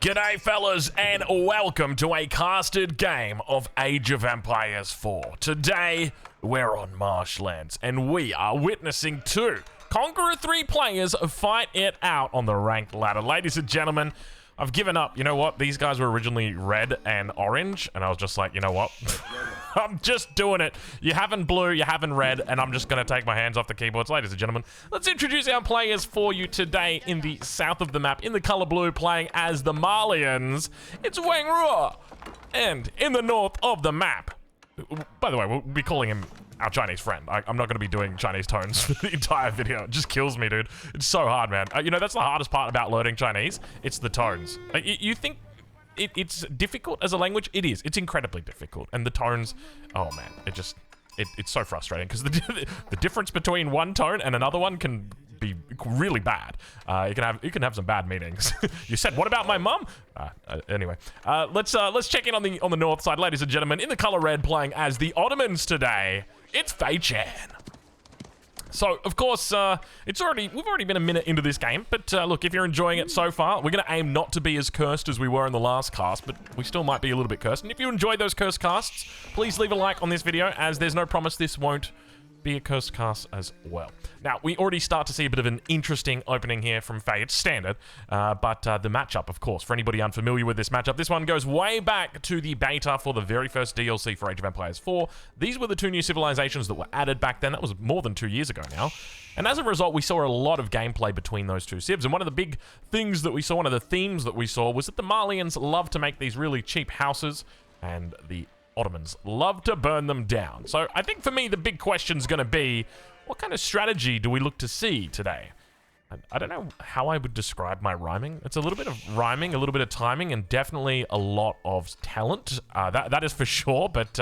G'day fellas and welcome to a casted game of Age of Empires 4. Today we're on marshlands and we are witnessing two Conqueror 3 players fight it out on the ranked ladder. Ladies and gentlemen, I've given up. You know what? These guys were originally red and orange and I was just like, you know what? I'm just doing it. You haven't blue, you haven't red, and I'm just going to take my hands off the keyboards. Ladies and gentlemen, let's introduce our players for you today in the south of the map, in the color blue, playing as the Malians. It's Wang Ruo. And in the north of the map, by the way, we'll be calling him our Chinese friend. I'm not going to be doing Chinese tones for the entire video. It just kills me, dude. It's so hard, man. You know, that's the hardest part about learning Chinese. It's the tones. You think it's difficult as a language? It is. It's incredibly difficult. And the tones, oh man, it's so frustrating because the difference between one tone and another one can be really bad. You can have some bad meanings. You said, what about my mum? Anyway, let's check in on the north side, ladies and gentlemen. In the color red, playing as the Ottomans today, it's Fei Chan. So, of course, we've already been a minute into this game, but look, if you're enjoying it so far, we're going to aim not to be as cursed as we were in the last cast, but we still might be a little bit cursed. And if you enjoyed those cursed casts, please leave a like on this video, as there's no promise this won't be a cursed cast as well. Now, we already start to see a bit of an interesting opening here from Fei. It's standard, but the matchup, of course, for anybody unfamiliar with this matchup, this one goes way back to the beta for the very first DLC for Age of Empires 4. These were the two new civilizations that were added back then. That was more than 2 years ago now. And as a result, we saw a lot of gameplay between those two civs. And one of the big things that we saw, one of the themes that we saw, was that the Malians love to make these really cheap houses, and the Ottomans love to burn them down. So I think for me, the big question's going to be, what kind of strategy do we look to see today? I don't know how I would describe my rhyming. It's a little bit of rhyming, a little bit of timing, and definitely a lot of talent. That is for sure. But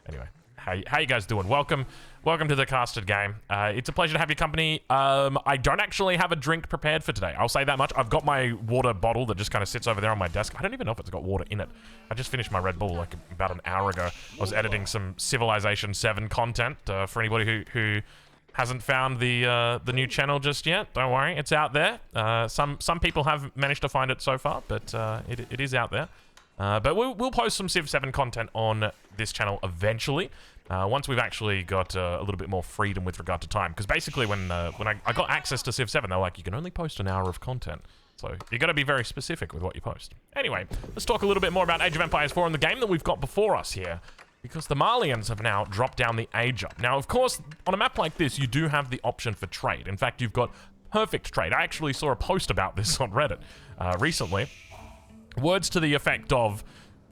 anyway, how you guys doing? Welcome to the casted game. It's a pleasure to have your company. I don't actually have a drink prepared for today. I'll say that much. I've got my water bottle that just kind of sits over there on my desk. I don't even know if it's got water in it. I just finished my Red Bull like about an hour ago. I was editing some Civilization 7 content for anybody who hasn't found the new channel just yet. Don't worry, it's out there. Some people have managed to find it so far, but it is out there. But we'll post some Civ 7 content on this channel eventually, once we've actually got a little bit more freedom with regard to time. Because basically when I got access to Civ 7, they're like, you can only post an hour of content. So you got to be very specific with what you post. Anyway, let's talk a little bit more about Age of Empires 4 and the game that we've got before us here. Because the Malians have now dropped down the age up. Now, of course, on a map like this, you do have the option for trade. In fact, you've got perfect trade. I actually saw a post about this on Reddit recently. Words to the effect of,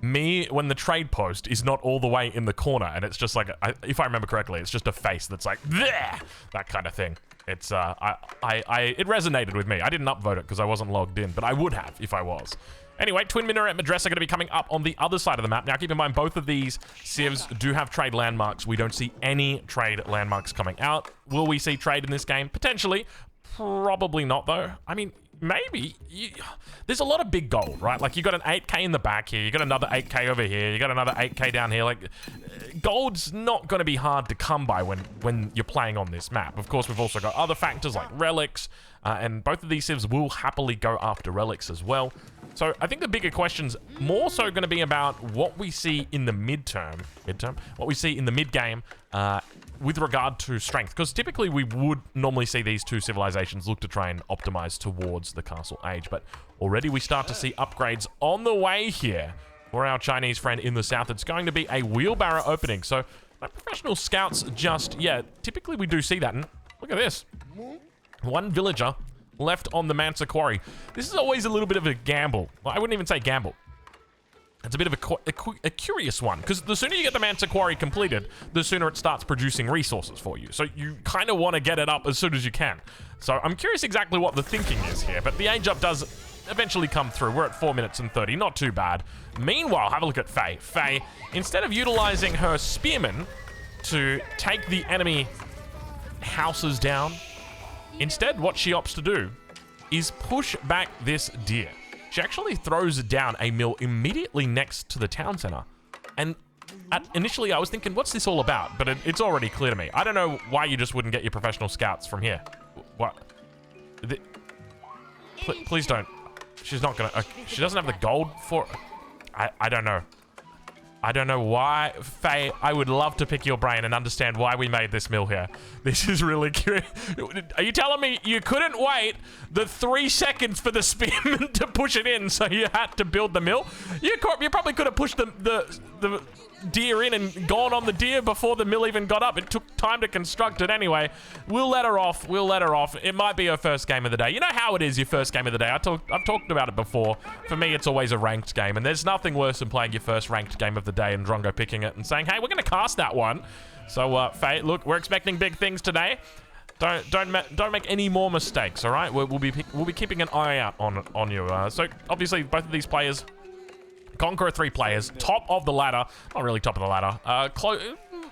me when the trade post is not all the way in the corner, and it's just like, if I remember correctly, it's just a face that's like, bleh! That kind of thing. It's, it resonated with me. I didn't upvote it because I wasn't logged in, but I would have if I was. Anyway, Twin Minaret Madrasa are going to be coming up on the other side of the map. Now, keep in mind, both of these civs do have trade landmarks. We don't see any trade landmarks coming out. Will we see trade in this game? Potentially. Probably not, though. I mean, maybe. There's a lot of big gold, right? Like, you got an 8k in the back here. You got another 8k over here. You got another 8k down here. Like, gold's not going to be hard to come by when you're playing on this map. Of course, we've also got other factors like relics, and both of these civs will happily go after relics as well. So I think the bigger question's more so going to be about what we see in the midterm, what we see in the mid-game with regard to strength. Because typically we would normally see these two civilizations look to try and optimize towards the castle age. But already we start to see upgrades on the way here for our Chinese friend in the south. It's going to be a wheelbarrow opening. So no professional scouts just yet. Typically we do see that. And look at this. One villager left on the Mansa Quarry. This is always a little bit of a gamble. Well, I wouldn't even say gamble. It's a bit of a curious one, because the sooner you get the Mansa Quarry completed, the sooner it starts producing resources for you. So you kind of want to get it up as soon as you can. So I'm curious exactly what the thinking is here, but the age up does eventually come through. We're at 4 minutes and 30, not too bad. Meanwhile, have a look at Fei. Fei, instead of utilizing her spearmen to take the enemy houses down, instead, what she opts to do is push back this deer. She actually throws down a mill immediately next to the town center. And initially, I was thinking, what's this all about? But it's already clear to me. I don't know why you just wouldn't get your professional scouts from here. What? Please don't. She's not gonna... she doesn't have the gold for... I don't know. I don't know why. Faye, I would love to pick your brain and understand why we made this mill here. This is really curious. Are you telling me you couldn't wait the 3 seconds for the spearman to push it in, so you had to build the mill? You probably could have pushed the deer in and gone on the deer before the mill even got up. It took time to construct it anyway. We'll let her off. We'll let her off. It might be her first game of the day. You know how it is, your first game of the day. I've talked about it before. For me, it's always a ranked game, and there's nothing worse than playing your first ranked game of the day and Drongo picking it and saying, hey, we're going to cast that one. So, Faye, look, we're expecting big things today. Don't make any more mistakes, all right? We'll be keeping an eye out on you. So, obviously, both of these players... Conqueror 3 players, top of the ladder. Not really top of the ladder.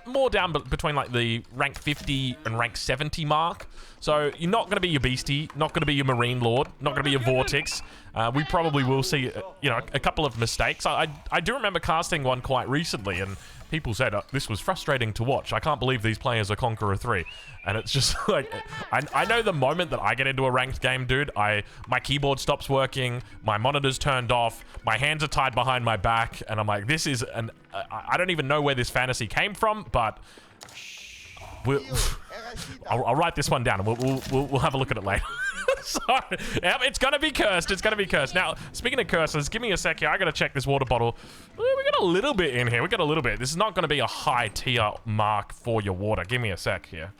More down between like the rank 50 and rank 70 mark. So you're not going to be your Beastie, not going to be your Marine Lord, not going to be your Vortex. We probably will see, you know, a couple of mistakes. I do remember casting one quite recently, and people said this was frustrating to watch. I can't believe these players are Conqueror 3. And it's just like, I know the moment that I get into a ranked game, dude, my keyboard stops working, my monitor's turned off, my hands are tied behind my back, and I'm like, this is I don't even know where this fantasy came from, but I'll write this one down and we'll have a look at it later. Sorry. Yep, it's gonna be cursed. It's gonna be cursed. Now, speaking of curses, give me a sec here. I gotta check this water bottle. We got a little bit in here. We got a little bit. This is not gonna be a high tier mark for your water. Give me a sec here.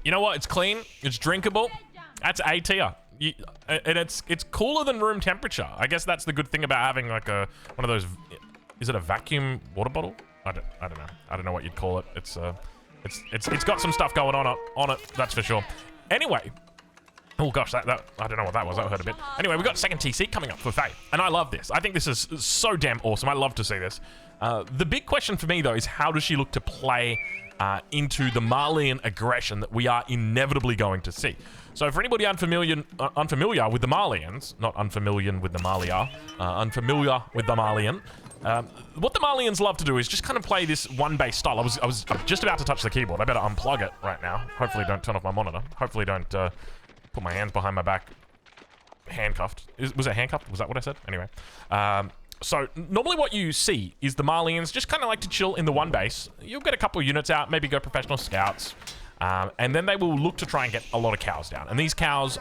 You know what? It's clean. It's drinkable. That's A tier. And it's cooler than room temperature. I guess that's the good thing about having like one of those. Is it a vacuum water bottle? I don't know. I don't know what you'd call it. It's got some stuff going on it. That's for sure. Anyway. Oh gosh, that I don't know what that was. That hurt a bit. Anyway, we got second TC coming up for Faye, and I love this. I think this is so damn awesome. I love to see this. The big question for me though is how does she look to play into the Malian aggression that we are inevitably going to see. So for anybody unfamiliar with the Malians, not unfamiliar with the Malia, unfamiliar with the Malian, what the Malians love to do is just kind of play this one-base style. I was just about to touch the keyboard. I better unplug it right now. Hopefully don't turn off my monitor. Hopefully don't put my hands behind my back. Handcuffed. Was it handcuffed? Was that what I said? Anyway. So normally what you see is the Malians just kind of like to chill in the one base. You'll get a couple of units out, maybe go professional scouts, and then they will look to try and get a lot of cows down. And these cows,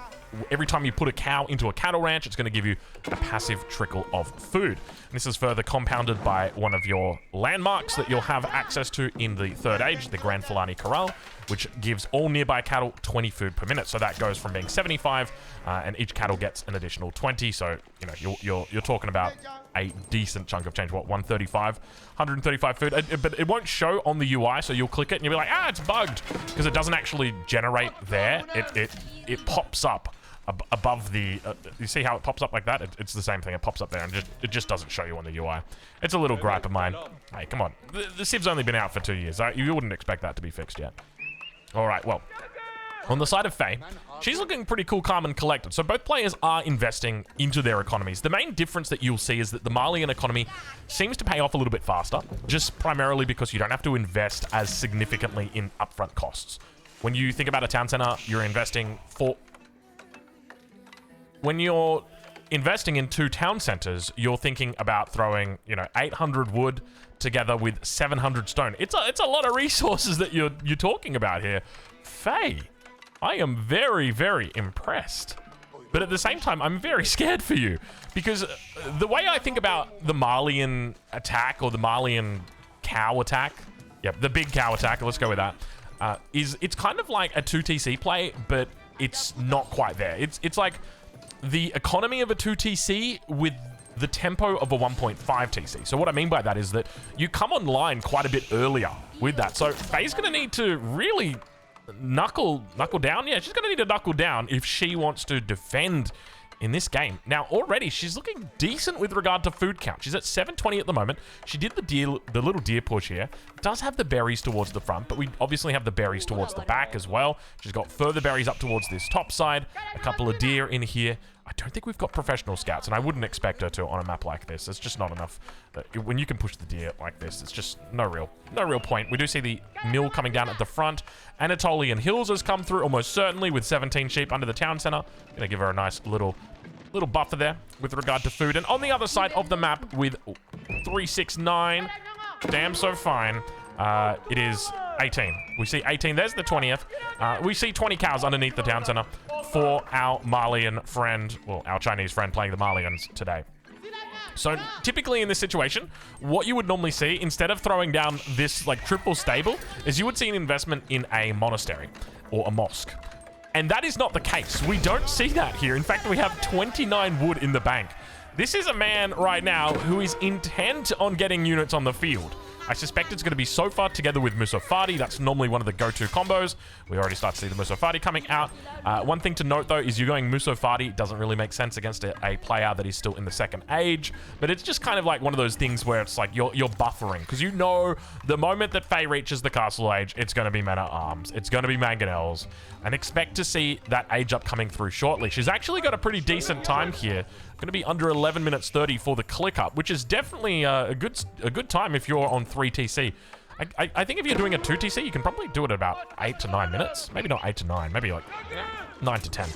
every time you put a cow into a cattle ranch, it's going to give you a passive trickle of food. And this is further compounded by one of your landmarks that you'll have access to in the third age, the Grand Fulani Corral, which gives all nearby cattle 20 food per minute. So that goes from being 75, and each cattle gets an additional 20. So, you know, you're talking about a decent chunk of change. What, 135 food? But it won't show on the UI, so you'll click it and you'll be like, it's bugged, because it doesn't actually generate there. It pops up above the. You see how it pops up like that? It's the same thing. It pops up there, and it just doesn't show you on the UI. It's a little gripe of mine. Hey, come on. The Civ's only been out for 2 years. You wouldn't expect that to be fixed yet. All right, well, on the side of Faye, she's looking pretty cool, calm, and collected. So both players are investing into their economies. The main difference that you'll see is that the Malian economy seems to pay off a little bit faster, just primarily because you don't have to invest as significantly in upfront costs. When you think about a town center, you're investing for... When you're investing in 2 town centers, you're thinking about throwing, 800 wood together with 700 stone. It's a lot of resources that you're talking about here. Faye, I am very, very impressed. But at the same time, I'm very scared for you. Because the way I think about the Malian attack, or the Malian cow attack, yep, the big cow attack, let's go with that, is it's kind of like a 2TC play, but it's not quite there. It's like the economy of a 2TC with the tempo of a 1.5 TC. So what I mean by that is that you come online quite a bit earlier with that. So Faye's going to need to really knuckle down. Yeah, she's going to need to knuckle down if she wants to defend in this game. Now, already she's looking decent with regard to food count. She's at 720 at the moment. She did the little deer push here. does have the berries towards the front, but we obviously have the berries towards the back as well. She's got further berries up towards this top side. A couple of deer in here. I don't think we've got professional scouts, and I wouldn't expect her to on a map like this. It's just not enough. When you can push the deer like this, it's just no real point. We do see the mill coming down at the front. Anatolian Hills has come through almost certainly with 17 sheep under the town center. Gonna give her a nice little buffer there with regard to food. And on the other side of the map with 369, damn so fine, it is 18. We see 18. There's the 20th. We see 20 cows underneath the town center for our Malian friend, well, our Chinese friend playing the Malians today. So typically in this situation, what you would normally see, instead of throwing down this like triple stable, is you would see an investment in a monastery or a mosque. And that is not the case. We don't see that here. In fact, we have 29 wood in the bank. This is a man right now who is intent on getting units on the field. I suspect it's going to be Sofa together with Musofadi. That's normally one of the go-to combos. We already start to see the Musofadi coming out. One thing to note, though, is you're going Musofadi. Doesn't really make sense against a player that is still in the second age. But it's just kind of like one of those things where it's like you're buffering. Because you know the moment that Faye reaches the castle age, it's going to be men-at-arms. It's going to be mangonels. And expect to see that age up coming through shortly. She's actually got a pretty decent time here. Going to be under 11 minutes 30 for the click up, which is definitely a good time if you're on 3 TC. I think if you're doing a 2 TC, you can probably do it at about 8 to 9 minutes. Maybe not 8 to 9, maybe like 9 to 10.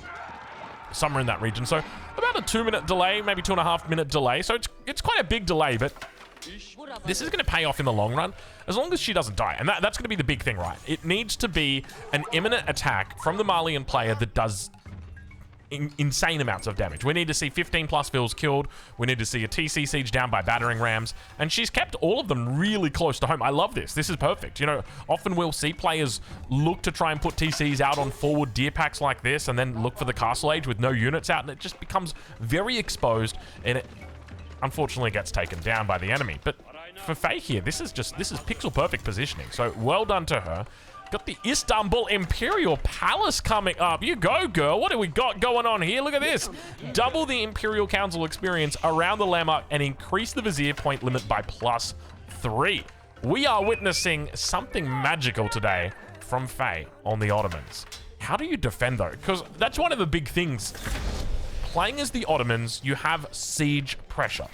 Somewhere in that region. So about a 2-minute delay, maybe 2.5-minute delay. So it's quite a big delay, but this is going to pay off in the long run as long as she doesn't die. And that's going to be the big thing, right? It needs to be an imminent attack from the Malian player that does insane amounts of damage. We need to see 15 plus fills killed. We need to see a TC siege down by battering rams. And she's kept all of them really close to home. I love this. This is perfect. You know, often we'll see players look to try and put TCs out on forward deer packs like this and then look for the castle age with no units out. And it just becomes very exposed and it unfortunately gets taken down by the enemy. But for Faye here, this is pixel perfect positioning. So well done to her. Got the Istanbul Imperial Palace coming up. You go, girl. What do we got going on here? Look at this. Double the Imperial Council experience around the landmark and increase the Vizier point limit by +3. We are witnessing something magical today from Faye on the Ottomans. How do you defend, though? Because that's one of the big things. Playing as the Ottomans, you have siege pressure.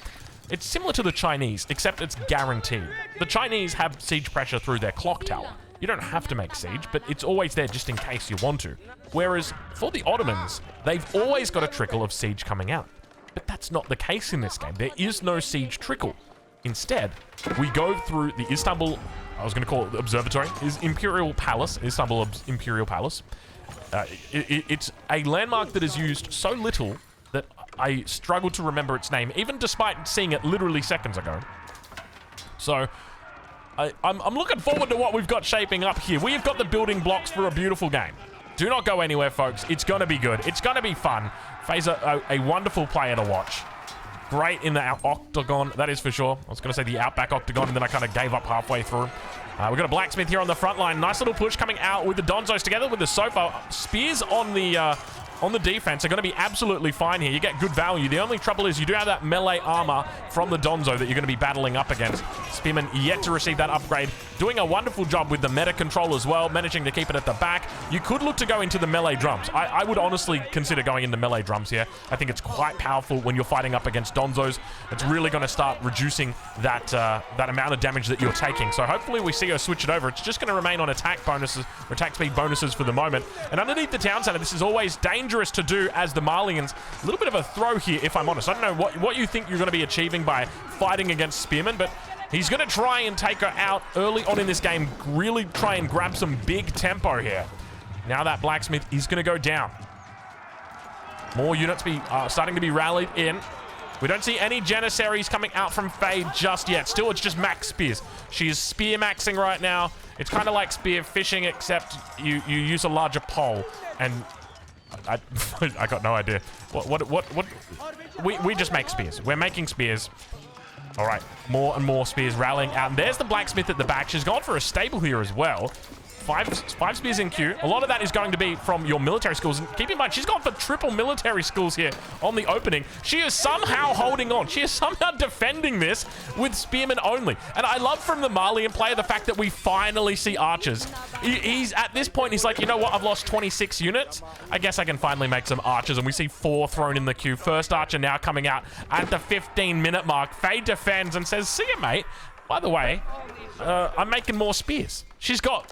It's similar to the Chinese, except it's guaranteed. The Chinese have siege pressure through their clock tower. You don't have to make siege, but it's always there just in case you want to. Whereas for the Ottomans, they've always got a trickle of siege coming out. But that's not the case in this game. There is no siege trickle. Instead, we go through the Istanbul, I was going to call it the observatory, is Imperial Palace, Istanbul Imperial Palace. It's a landmark that is used so little that I struggle to remember its name, even despite seeing it literally seconds ago. So I'm looking forward to what we've got shaping up here. We've got the building blocks for a beautiful game. Do not go anywhere, folks. It's going to be good. It's going to be fun. Faye's a wonderful player to watch. Great in the octagon, that is for sure. I was going to say the outback octagon, and then I kind of gave up halfway through. We've got a blacksmith here on the front line. Nice little push coming out with the Donzos together with the Sofa. Spears on the defense are going to be absolutely fine here. You get good value. The only trouble is you do have that melee armor from the Donzo that you're going to be battling up against. Spearman yet to receive that upgrade. Doing a wonderful job with the meta control as well, managing to keep it at the back. You could look to go into the melee drums. I would honestly consider going into melee drums here. I think it's quite powerful when you're fighting up against Donzos. It's really going to start reducing that amount of damage that you're taking. So hopefully we see her switch it over. It's just going to remain on attack bonuses, or attack speed bonuses for the moment. And underneath the town center, this is always dangerous to do as the Malians. A little bit of a throw here, if I'm honest. I don't know what you think you're going to be achieving by fighting against Spearman, but he's going to try and take her out early on in this game, really try and grab some big tempo here. Now that blacksmith is going to go down. More units starting to be rallied in. We don't see any Janissaries coming out from Faye just yet. Still, it's just max spears. She is spear maxing right now. It's kind of like spear fishing, except you use a larger pole. And I got no idea. We just make spears. We're making spears. All right, more and more spears rallying out. And there's the blacksmith at the back. She's gone for a stable here as well. five spears in queue. A lot of that is going to be from your military skills. And keep in mind, she's gone for triple military skills here on the opening. She is somehow holding on. She is somehow defending this with spearmen only. And I love from the Malian player the fact that we finally see archers. He's at this point, he's like, you know what? I've lost 26 units. I guess I can finally make some archers. And we see 4 thrown in the queue. First archer now coming out at the 15-minute mark. Faye defends and says, see you, mate. By the way, I'm making more spears. She's got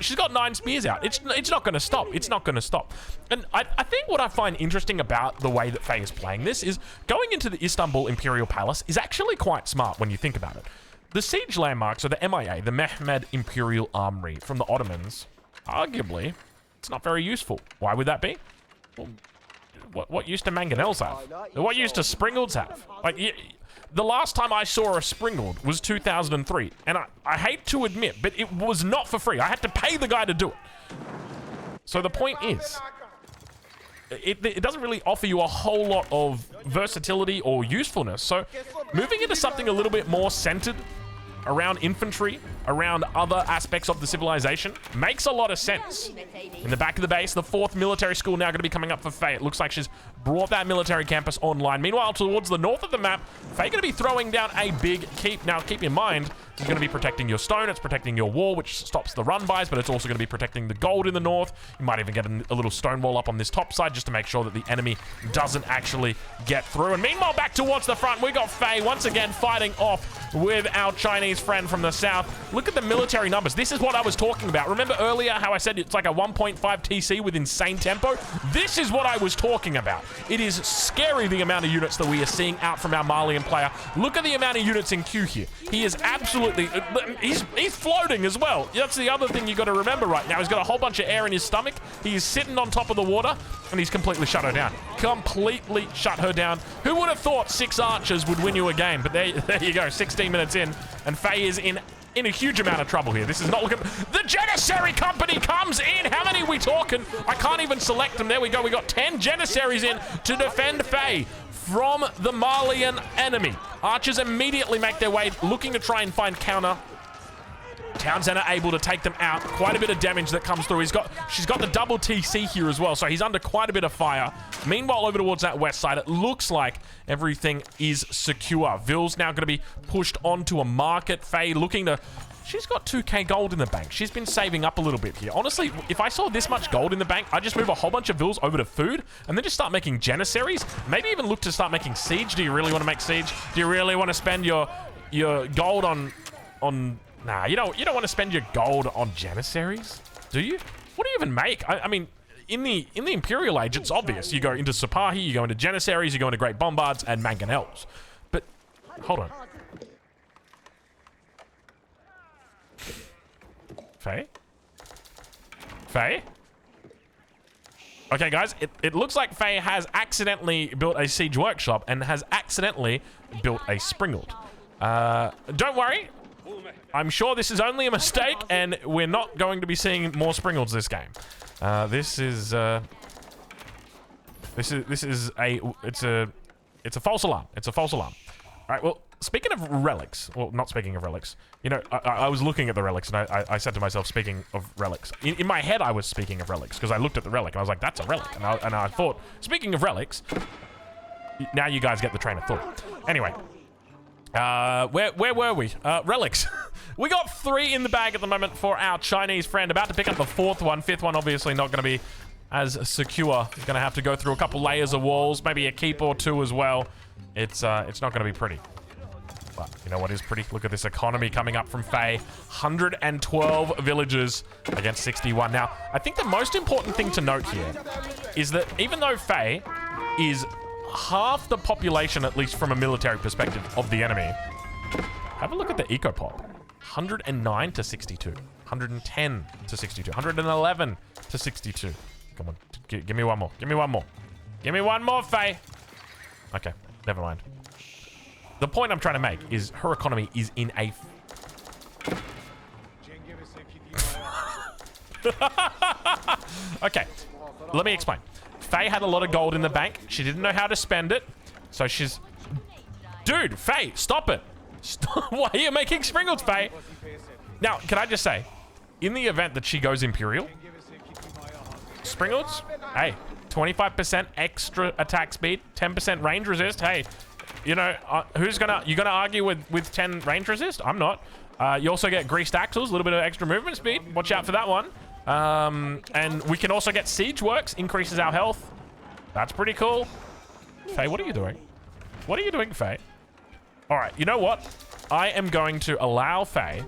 9 spears out. It's not going to stop. It's not going to stop. And I think what I find interesting about the way that Faye is playing this is going into the Istanbul Imperial Palace is actually quite smart when you think about it. The siege landmarks are the MIA, the Mehmed Imperial Armory from the Ottomans. Arguably, it's not very useful. Why would that be? Well, what use do mangonels have? What use do Springalds have? Like, the last time I saw a Springald was 2003, and I hate to admit, but it was not for free. I had to pay the guy to do it. So the point is, it doesn't really offer you a whole lot of versatility or usefulness. So moving into something a little bit more centered around infantry, around other aspects of the civilization, makes a lot of sense. In the back of the base, the 4th military school now going to be coming up for Faye. It looks like she's brought that military campus online. Meanwhile, towards the north of the map, Faye going to be throwing down a big keep. Now, keep in mind, it's going to be protecting your stone, it's protecting your wall, which stops the run-bys, but it's also going to be protecting the gold in the north. You might even get a little stone wall up on this top side just to make sure that the enemy doesn't actually get through. And meanwhile, back towards the front, we got Faye once again fighting off with our Chinese friend from the south. Look at the military numbers. This is what I was talking about. Remember earlier how I said it's like a 1.5 TC with insane tempo? This is what I was talking about. It is scary the amount of units that we are seeing out from our Malian player. Look at the amount of units in queue here. He is absolutely... He's floating as well. That's the other thing you got to remember right now. He's got a whole bunch of air in his stomach. He is sitting on top of the water, and he's completely shut her down. Completely shut her down. Who would have thought 6 archers would win you a game? But there you go, 16 minutes in, and Faye is in a huge amount of trouble here. This is not looking... The Janissary Company comes in. How many are we talking? I can't even select them. There we go. We got 10 Janissaries in to defend Faye from the Malian enemy. Archers immediately make their way, looking to try and find counter. Townsend are able to take them out. Quite a bit of damage that comes through. She's got the double TC here as well, so he's under quite a bit of fire. Meanwhile, over towards that west side, it looks like everything is secure. Ville's now going to be pushed onto a market. Faye looking to... She's got 2k gold in the bank. She's been saving up a little bit here. Honestly, if I saw this much gold in the bank, I'd just move a whole bunch of vills over to food and then just start making Janissaries. Maybe even look to start making siege. Do you really want to make siege? Do you really want to spend your gold on... Nah, you don't want to spend your gold on Janissaries, do you? What do you even make? I mean, in the Imperial Age, it's obvious. You go into Sipahi, you go into Janissaries, you go into Great Bombards and Mangonels. But, hold on. Faye? Faye? Okay, guys, it looks like Faye has accidentally built a siege workshop and has accidentally built a Springald. Don't worry. I'm sure this is only a mistake, and we're not going to be seeing more Springalds this game. It's a false alarm. It's a false alarm. All right, well, speaking of relics, well, not speaking of relics, you know, I was looking at the relics, and I said to myself, speaking of relics, in my head I was speaking of relics, because I looked at the relic, and I was like, that's a relic, and I thought, speaking of relics, now you guys get the train of thought. Anyway, where were we? Relics. We got 3 in the bag at the moment for our Chinese friend, about to pick up the 4th one. 5th one obviously not going to be as secure. He's going to have to go through a couple layers of walls, maybe a keep or 2 as well. It's not going to be pretty. But you know what is pretty? Look at this economy coming up from Faye. 112 villagers against 61. Now, I think the most important thing to note here is that even though Faye is half the population, at least from a military perspective, of the enemy, have a look at the eco pop. 109 to 62. 110 to 62. 111 to 62. Come on. Give me one more. Give me one more. Give me one more, Faye. Okay. Never mind. The point I'm trying to make is her economy is in a... Okay. Let me explain. Faye had a lot of gold in the bank. She didn't know how to spend it. So she's... Dude, Faye, stop it. Stop. Why are you making Springalds, Faye? Now, can I just say, in the event that she goes Imperial, Springalds, hey, 25% extra attack speed, 10% range resist. Hey, you know, you gonna argue with 10 range resist? I'm not. You also get greased axles, a little bit of extra movement speed. Watch out for that one. And we can also get siege works, increases our health. That's pretty cool. Faye, what are you doing? What are you doing, Faye? All right, you know what? I am going to allow Faye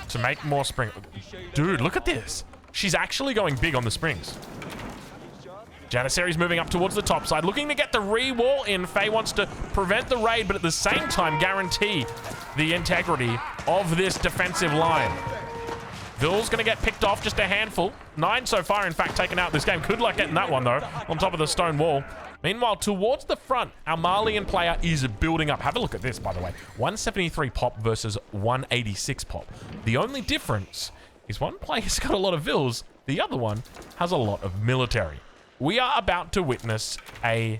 to make more spring. Dude, look at this. She's actually going big on the springs. Janissary's moving up towards the top side, looking to get the re-wall in. Faye wants to prevent the raid, but at the same time guarantee the integrity of this defensive line. Ville's going to get picked off, just a handful. 9 so far, in fact, taken out this game. Good luck getting that one, though, on top of the stone wall. Meanwhile, towards the front, our Malian player is building up. Have a look at this, by the way. 173 pop versus 186 pop. The only difference is one player's got a lot of vills, the other one has a lot of military. We are about to witness an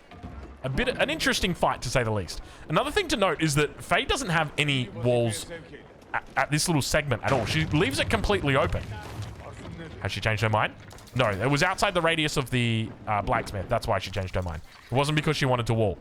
interesting fight, to say the least. Another thing to note is that Faye doesn't have any walls at this little segment at all. She leaves it completely open. Has she changed her mind? No, it was outside the radius of the blacksmith. That's why she changed her mind. It wasn't because she wanted to wall.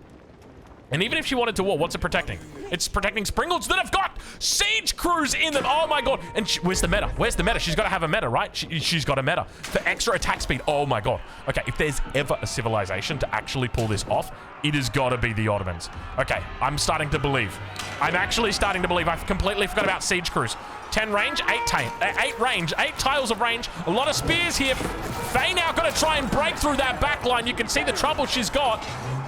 And even if she wanted to wall, what's it protecting? It's protecting Springalds that have got siege crews in them. Oh my god. And where's the meta? Where's the meta? She's got to have a meta, right? She's got a meta for extra attack speed. Oh my god. Okay, if there's ever a civilization to actually pull this off, it has got to be the Ottomans. Okay, I'm starting to believe. I'm actually starting to believe. I've completely forgot about siege crews. 10 range, 8 range, 8 tiles of range. A lot of spears here. Faye now got to try and break through that back line. You can see the trouble she's got.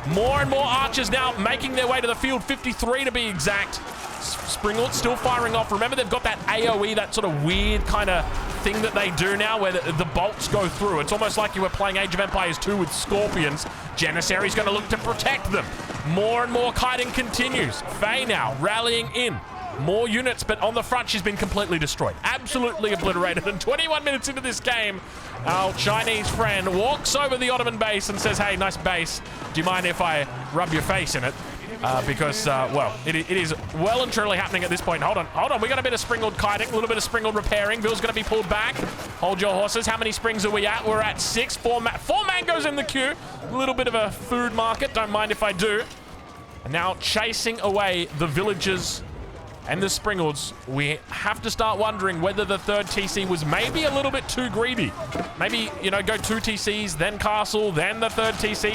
More and more archers now making their way to the field. 53 to be exact. Springald still firing off. Remember, they've got that AoE, that sort of weird kind of thing that they do now where the bolts go through. It's almost like you were playing Age of Empires 2 with Scorpions. Janissary's going to look to protect them. More and more kiting continues. Faye now rallying in. More units, but on the front, she's been completely destroyed. Absolutely obliterated. And 21 minutes into this game, our Chinese friend walks over the Ottoman base and says, hey, nice base. Do you mind if I rub your face in it? Because, well, it is well and truly happening at this point. Hold on. We got a bit of Springald kiting, a little bit of Springald repairing. Bill's going to be pulled back. Hold your horses. How many springs are we at? We're at 6. 4 mangoes in the queue. A little bit of a food market. Don't mind if I do. And now chasing away the villagers and the Springalds. We have to start wondering whether the third TC was maybe a little bit too greedy. Maybe, you know, go 2 TCs, then castle, then the third TC.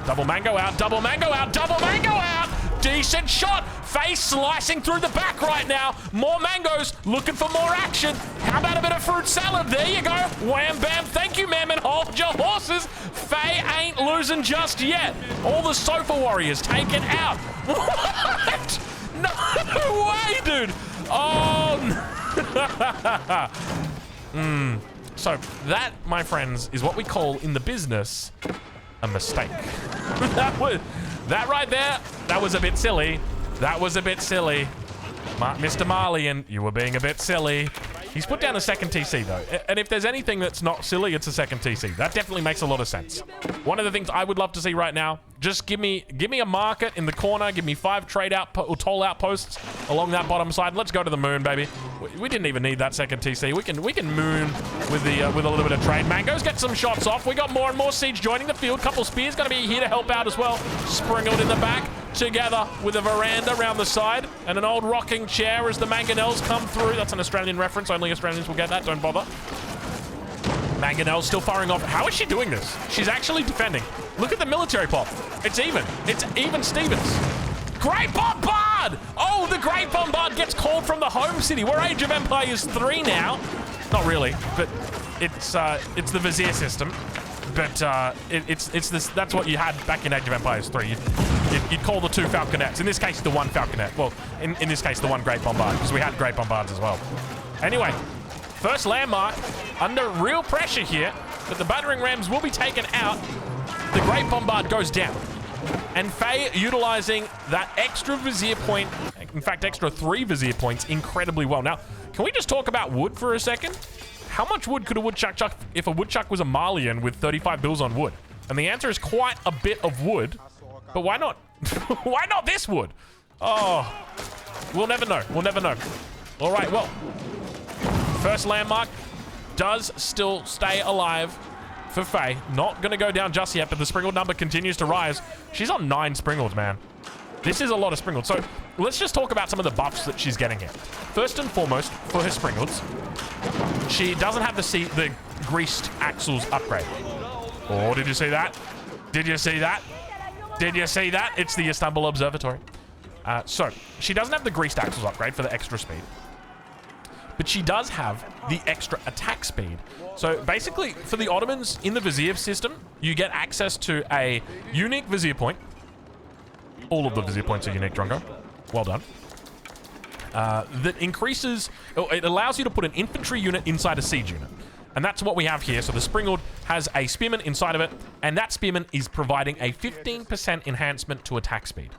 Double mango out, double mango out, double mango out! Decent shot! Face slicing through the back right now. More mangoes, looking for more action. How about a bit of fruit salad? There you go. Wham bam, thank you, ma'am, and hold your horses. Faye ain't losing just yet. All the sofa warriors taken out. What? No way, dude! Oh, no. So that, my friends, is what we call in the business a mistake. That right there, that was a bit silly. That was a bit silly. Mr. Malian, you were being a bit silly. He's put down a second TC, though. And if there's anything that's not silly, it's a second TC. That definitely makes a lot of sense. One of the things I would love to see right now, just give me a market in the corner. Give me 5 trade out or toll outposts along that bottom side. Let's go to the moon, baby. We didn't even need that second TC. We can moon with a little bit of trade. Mangoes get some shots off. We got more and more siege joining the field. Couple spears going to be here to help out as well. Springald in the back, together with a veranda around the side and an old rocking chair as the mangonels come through. That's an Australian reference. Only Australians will get that. Don't bother. Mangonels still firing off. How is she doing this? She's actually defending. Look at the military pop. It's even. It's even Stevens. Great Bombard! Oh, the Great Bombard gets called from the home city. We're Age of Empires 3 now. Not really, but it's the Vizier system. But it's this. That's what you had back in Age of Empires 3. You'd call the 2 Falconets. In this case, the 1 Falconet. Well, in this case, the 1 Great Bombard, because we had Great Bombards as well. Anyway, first landmark under real pressure here, but the battering rams will be taken out. The Great Bombard goes down. And Faye utilizing that extra Vizier point, in fact, extra 3 Vizier points incredibly well. Now, can we just talk about wood for a second? How much wood could a woodchuck chuck if a woodchuck was a Malian with 35 bills on wood? And the answer is quite a bit of wood. But why not? Why not this wood? Oh, we'll never know. We'll never know. All right, well, first landmark does still stay alive for Faye. Not going to go down just yet, but the Springald number continues to rise. She's on 9 Springalds, man. This is a lot of Springalds. So let's just talk about some of the buffs that she's getting here. First and foremost, for her Springalds, she doesn't have the greased axles upgrade. Oh, did you see that? Did you see that? Did you see that? It's the Istanbul Observatory. So she doesn't have the greased axles upgrade for the extra speed, but she does have the extra attack speed. So basically, for the Ottomans in the Vizier system, you get access to a unique Vizier point. All of the Vizier points are unique, Drongo. Well done. That increases... It allows you to put an infantry unit inside a siege unit. And that's what we have here. So the Springald has a spearman inside of it, and that spearman is providing a 15% enhancement to attack speed.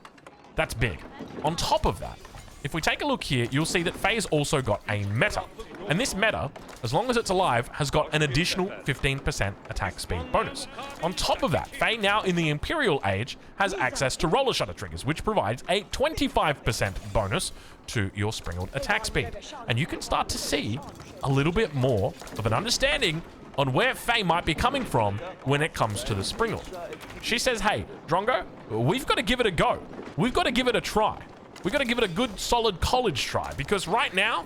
That's big. On top of that, if we take a look here, you'll see that Faye's also got a meta. And this meta, as long as it's alive, has got an additional 15% attack speed bonus. On top of that, Faye, now in the Imperial Age, has access to roller shutter triggers, which provides a 25% bonus to your Springald attack speed. And you can start to see a little bit more of an understanding on where Faye might be coming from when it comes to the Springald. She says, hey, Drongo, we've got to give it a go. We've got to give it a try. We've got to give it a good, solid college try, because right now,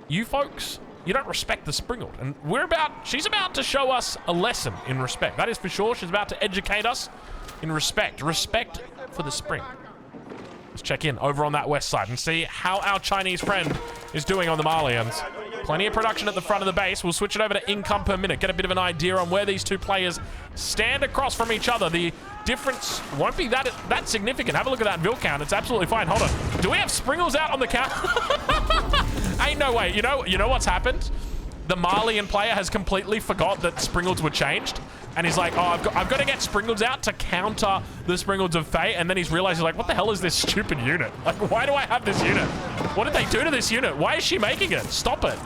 you folks, you don't respect the Springald. And she's about to show us a lesson in respect. That is for sure. She's about to educate us in respect. Respect for the Spring. Let's check in over on that west side and see how our Chinese friend is doing on the Malians. Plenty of production at the front of the base. We'll switch it over to income per minute, get a bit of an idea on where these two players stand across from each other. The difference won't be that significant. Have a look at that bill count. It's absolutely fine. Hold on. Do we have Springalds out on the count? Ain't no way. You know what's happened? The Malian player has completely forgot that Springalds were changed. And he's like, oh, I've got to get Springalds out to counter the Springalds of Faye. And then he's realized, he's like, what the hell is this stupid unit? Like, why do I have this unit? What did they do to this unit? Why is she making it? Stop it.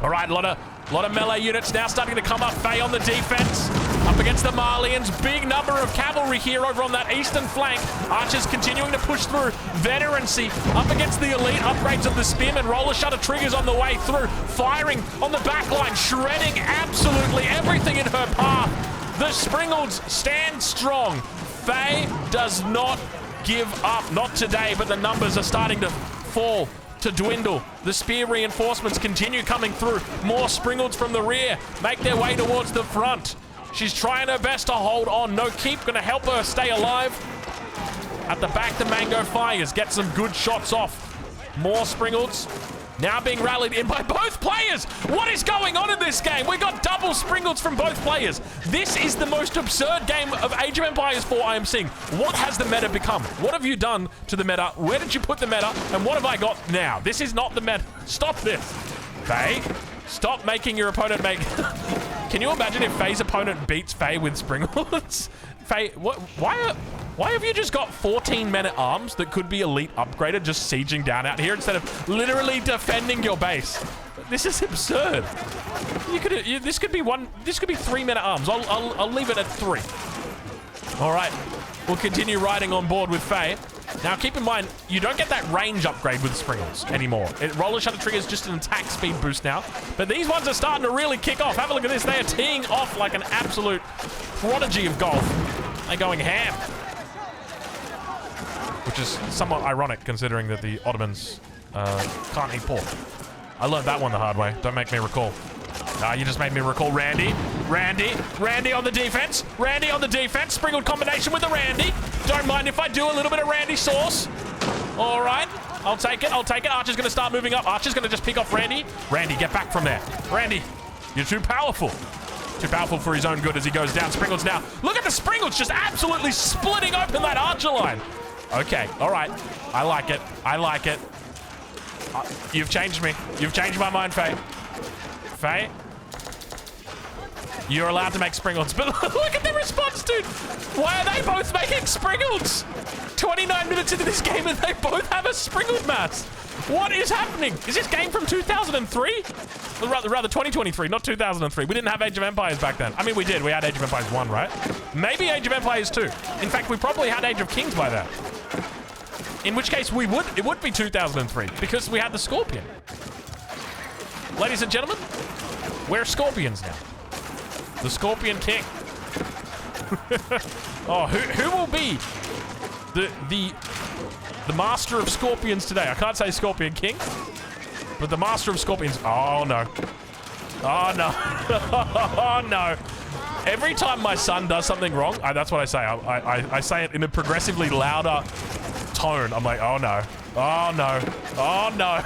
All right, a lot of melee units now starting to come up. Faye on the defense. Up against the Malians. Big number of cavalry here over on that eastern flank. Archers continuing to push through. Veterancy up against the elite upgrades of the spearmen. Roller shutter triggers on the way through. Firing on the back line. Shredding absolutely everything in her path. The Springalds stand strong. Faye does not give up. Not today, but the numbers are starting to fall, to dwindle. The spear reinforcements continue coming through. More Springalds from the rear make their way towards the front. She's trying her best to hold on. No keep gonna help her stay alive. At the back, the Mango Fires get some good shots off. More Springalds now being rallied in by both players. What is going on in this game? We got double Springalds from both players. This is the most absurd game of Age of Empires 4 I am seeing. What has the meta become? What have you done to the meta? Where did you put the meta? And what have I got now? This is not the meta. Stop this. Faye, stop making your opponent make... Can you imagine if Faye's opponent beats Faye with Springalds? Faye, why have you just got 14 men-at-arms that could be elite upgraded just sieging down out here instead of literally defending your base? This is absurd. This could be 3 men-at-arms. I'll leave it at 3. All right, we'll continue riding on board with Faye. Now, keep in mind, you don't get that range upgrade with Springalds anymore. Roller shutter trigger is just an attack speed boost now. But these ones are starting to really kick off. Have a look at this. They are teeing off like an absolute prodigy of golf. They're going ham. Which is somewhat ironic, considering that the Ottomans can't eat pork. I learned that one the hard way. Don't make me recall. You just made me recall Randy. Randy on the defense. Randy on the defense. Springled combination with the Randy. Don't mind if I do a little bit of Randy sauce. All right. I'll take it. Archer's going to start moving up. Archer's going to just pick off Randy. Randy, get back from there. Randy, you're too powerful. Too powerful for his own good as he goes down. Springald's now. Look at the Springald's just absolutely splitting open that Archer line. Okay. All right. I like it. You've changed me. You've changed my mind, Faye. Faye, you're allowed to make Springalds, but look at the response, dude. Why are they both making Springalds? 29 minutes into this game and they both have a Springald mass. What is happening? Is this game from 2003? Rather 2023, not 2003. We didn't have Age of Empires back then. I mean, we did. We had Age of Empires 1, right? Maybe Age of Empires 2. In fact, we probably had Age of Kings by then. In which case, it would be 2003 because we had the Scorpion. Ladies and gentlemen, we're scorpions now. The Scorpion King. Oh, who will be the master of scorpions today? I can't say Scorpion King, but the master of scorpions. Oh no. Oh no. Oh no. Every time my son does something wrong, that's what I say. I say it in a progressively louder tone. I'm like, oh no. Oh no. Oh no.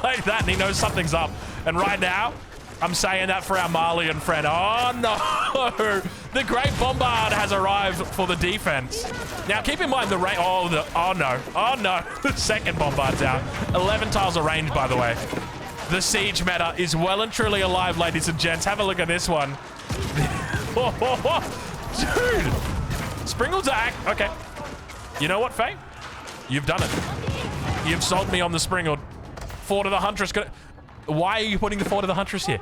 Like that, and he knows something's up. And right now, I'm saying that for our Malian friend. Oh no. The Great Bombard has arrived for the defense. Now keep in mind the range. Oh no. Oh no. The second Bombard's out. 11 tiles of range, by the way. The siege meta is well and truly alive, ladies and gents. Have a look at this one. Dude. Springald's act. Okay. You know what, Faye? You've done it. You've sold me on the Springald. Fort of the Huntress. Why are you putting the Fort of the Huntress here?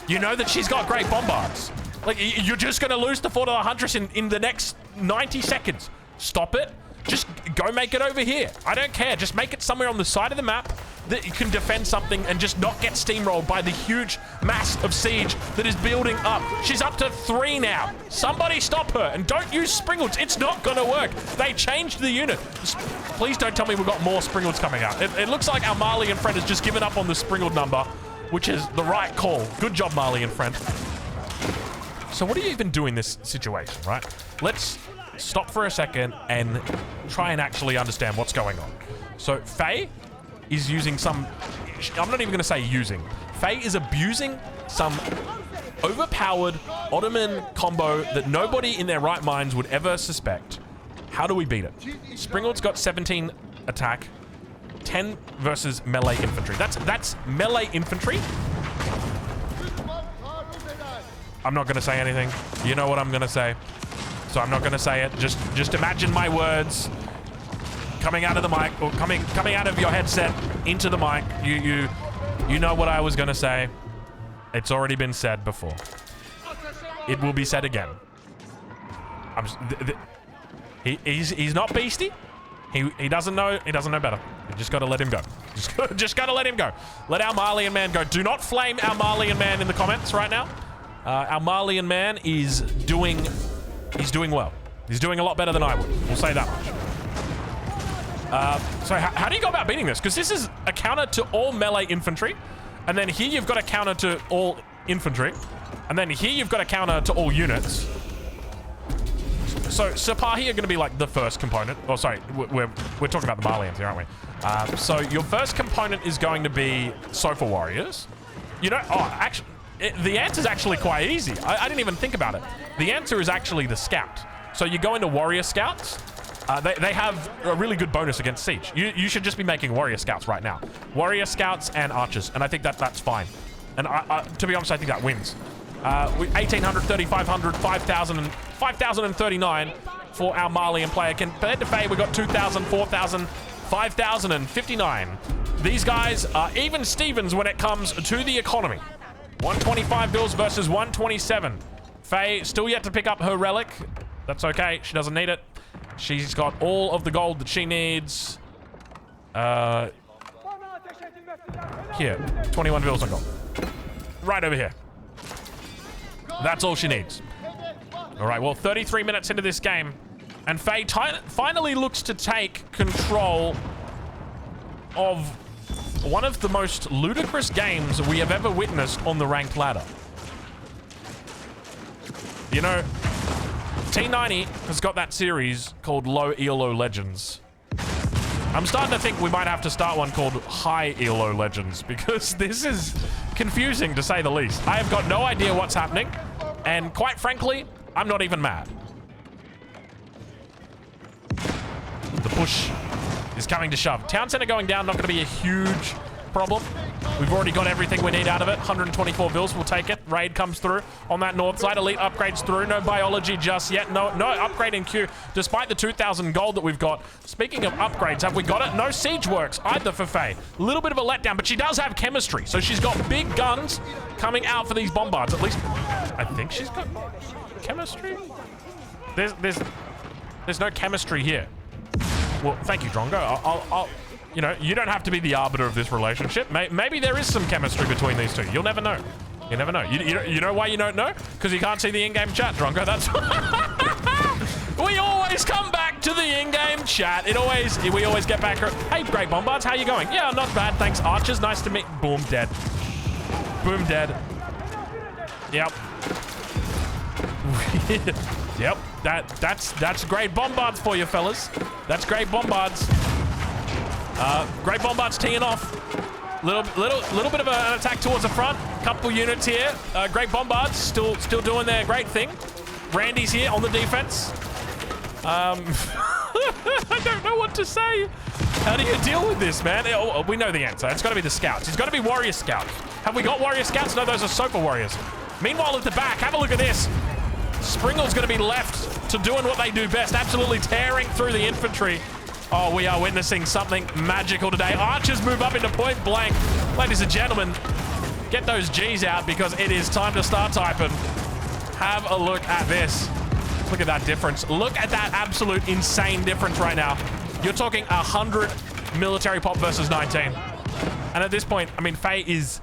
You know that she's got great bombards. Like, you're just going to lose the Fort of the Huntress in the next 90 seconds. Stop it. Just go make it over here. I don't care. Just make it somewhere on the side of the map that you can defend something and just not get steamrolled by the huge mass of siege that is building up. She's up to 3 now. Somebody stop her and don't use Springalds. It's not going to work. They changed the unit. Please don't tell me we've got more Springalds coming out. It looks like our Malian friend has just given up on the Springald number, which is the right call. Good job, Malian friend. So what do you even do in this situation, right? Let's stop for a second and try and actually understand what's going on. So Faye is using some... I'm not even going to say using. Faye is abusing some overpowered Ottoman combo that nobody in their right minds would ever suspect. How do we beat it? Springald's got 17 attack, 10 versus melee infantry. That's melee infantry. I'm not going to say anything. You know what I'm going to say. So I'm not going to say it. Just imagine my words coming out of the mic, or coming out of your headset into the mic. You know what I was going to say. It's already been said before. It will be said again. He's not beastie. He doesn't know. He doesn't know better. You just got to let him go. Just got to let him go. Let our Malian man go. Do not flame our Malian man in the comments right now. Our Malian man is doing... He's doing well. He's doing a lot better than I would. We'll say that much. So how do you go about beating this? Because this is a counter to all melee infantry. And then here you've got a counter to all infantry. And then here you've got a counter to all units. So Sipahi are going to be like the first component. Oh, sorry. We're talking about the Malians here, aren't we? So your first component is going to be Sofa Warriors. You know, actually... the answer is actually quite easy. I didn't even think about it. The answer is actually the Scout. So you go into Warrior Scouts. They have a really good bonus against Siege. You should just be making Warrior Scouts right now. Warrior Scouts and Archers. And I think that's fine. And to be honest, I think that wins. 1,800, 3,500, 5,000, and 5,039 for our Malian player. Compared to Faye, we got 2,000, 4,000, 5,000, and 59. These guys are even Stevens when it comes to the economy. 125 bills versus 127. Faye still yet to pick up her relic. That's okay. She doesn't need it. She's got all of the gold that she needs. Here. 21 bills on gold. Right over here. That's all she needs. All right, well, 33 minutes into this game. And Faye finally looks to take control of one of the most ludicrous games we have ever witnessed on the ranked ladder. You know, T90 has got that series called Low ELO Legends. I'm starting to think we might have to start one called High ELO Legends, because this is confusing to say the least. I have got no idea what's happening, and quite frankly, I'm not even mad. The push is coming to shove. Town center going down, not going to be a huge problem. We've already got everything we need out of it. 124 bills, we'll take it. Raid comes through on that north side. Elite upgrades through. No biology just yet. No upgrade in queue, despite the 2,000 gold that we've got. Speaking of upgrades, have we got it? No siege works either for Faye. A little bit of a letdown, but she does have chemistry. So she's got big guns coming out for these bombards. At least, I think she's got chemistry. There's no chemistry here. Well, thank you, Drongo. You know, you don't have to be the arbiter of this relationship. Maybe there is some chemistry between these two. You'll never know. You never know. You know why you don't know? Because you can't see the in-game chat, Drongo. That's we always come back to the in-game chat. We always get back. Hey, Great Bombards, how you going? Yeah, not bad, thanks. Archers, nice to meet. Boom, dead. Boom, dead. Yep. Yep. That's Great Bombards for you, fellas. That's Great Bombards. Great Bombards teeing off. Little bit of an attack towards the front. Couple units here. Great Bombards still doing their great thing. Randy's here on the defense. I don't know what to say. How do you deal with this, man? We know the answer. It's got to be the scouts. It's got to be warrior scouts. Have we got warrior scouts? No, those are Sofa warriors. Meanwhile, at the back, have a look at this. Springald's going to be left to doing what they do best, absolutely tearing through the infantry. Oh, we are witnessing something magical today. Archers move up into point blank. Ladies and gentlemen, get those G's out because it is time to start typing. Have a look at this. Look at that difference. Look at that absolute insane difference right now. You're talking 100 military pop versus 19. And at this point, I mean, Faye is...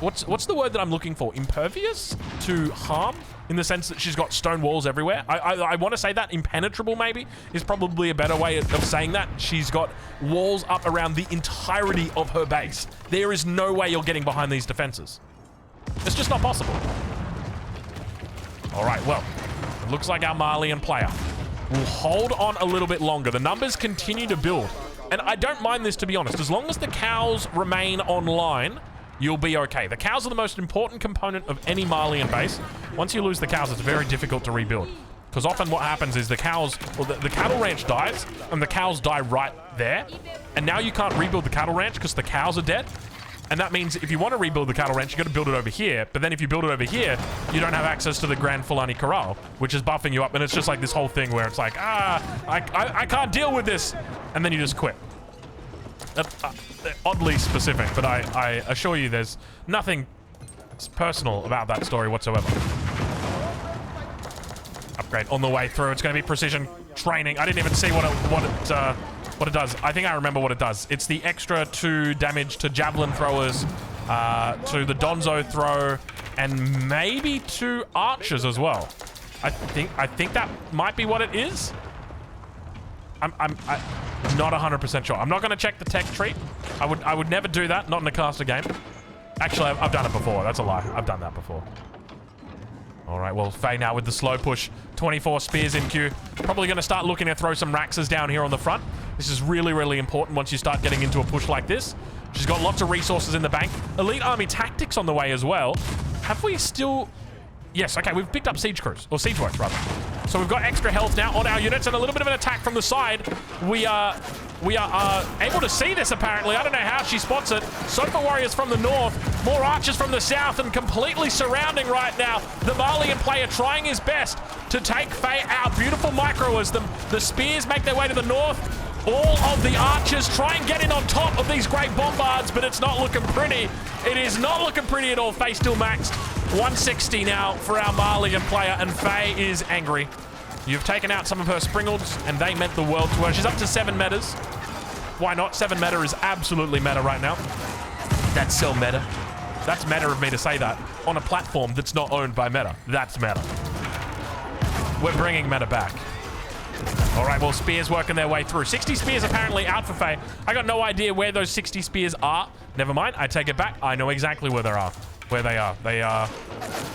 What's the word that I'm looking for? Impervious to harm? In the sense that she's got stone walls everywhere. I want to say that impenetrable maybe is probably a better way of saying that. She's got walls up around the entirety of her base. There is no way you're getting behind these defenses. It's just not possible. All right, well, it looks like our Malian player will hold on a little bit longer. The numbers continue to build. And I don't mind this, to be honest. As long as the cows remain online, you'll be okay. The cows are the most important component of any Malian base. Once you lose the cows, it's very difficult to rebuild. Because often what happens is the cows, well, the cattle ranch dies, and the cows die right there. And now you can't rebuild the cattle ranch because the cows are dead. And that means if you want to rebuild the cattle ranch, you got to build it over here. But then if you build it over here, you don't have access to the Grand Fulani Corral, which is buffing you up. And it's just like this whole thing where it's like, I can't deal with this. And then you just quit. Oddly specific, but I assure you there's nothing personal about that story whatsoever. Upgrade on the way through. It's going to be precision training. I didn't even see what it does. I think I remember what it does. It's the extra 2 damage to javelin throwers, to the Donzo throw, and maybe 2 archers as well. I think that might be what it is. I'm not 100% sure. I'm not going to check the tech tree. I would never do that, not in a caster game. Actually, I've done it before. That's a lie. I've done that before. All right, well, Faye now with the slow push. 24 spears in queue. Probably going to start looking to throw some Raxes down here on the front. This is really, really important once you start getting into a push like this. She's got lots of resources in the bank. Elite Army Tactics on the way as well. Have we still... Yes, okay, we've picked up Siege Crews, or Siege Works, rather. So we've got extra health now on our units and a little bit of an attack from the side. We are able to see this, apparently. I don't know how she spots it. Sofa Warriors from the north, more archers from the south, and completely surrounding right now. The Malian player trying his best to take Faye out. Beautiful micro as the spears make their way to the north. All of the archers try and get in on top of these Great Bombards, but it's not looking pretty. It is not looking pretty at all. Faye still maxed. 160 now for our Malian player, and Faye is angry. You've taken out some of her Springalds, and they meant the world to her. She's up to 7 metas. Why not? 7 meta is absolutely meta right now. That's so meta. That's meta of me to say that on a platform that's not owned by Meta. That's meta. We're bringing meta back. All right, well, spears working their way through. 60 spears apparently out for Faye. I got no idea where those 60 spears are. Never mind, I take it back. I know exactly where they are.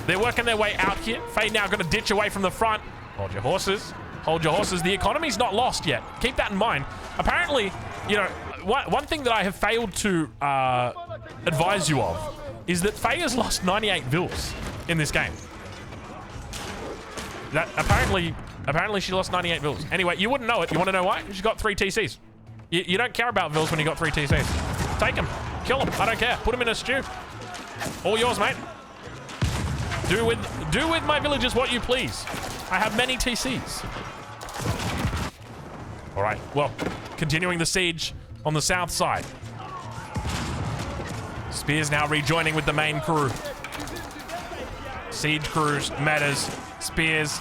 They're working their way out here. Faye now going to ditch away from the front. Hold your horses. Hold your horses. The economy's not lost yet. Keep that in mind. Apparently, you know, one thing that I have failed to advise you of is that Faye has lost 98 vills in this game. That apparently she lost 98 vills. Anyway, you wouldn't know it. You want to know why? She's got 3 TCs. You don't care about vills when you got 3 TCs. Take them. Kill them. I don't care. Put them in a stew. All yours, mate. Do with my villages what you please. I have many TCs. All right, well, continuing the siege on the south side. Spears now rejoining with the main crew. Siege crews, metas, spears.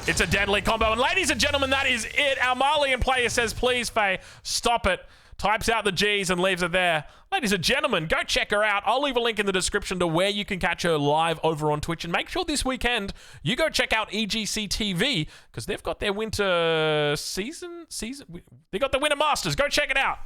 It's a deadly combo. And ladies and gentlemen, that is it. Our Malian player says, please, Faye, stop it. types out the G's and leaves it there. Ladies and gentlemen, go check her out. I'll leave a link in the description to where you can catch her live over on Twitch. And make sure this weekend you go check out EGC TV because they've got their winter season. They got the Winter Masters. Go check it out.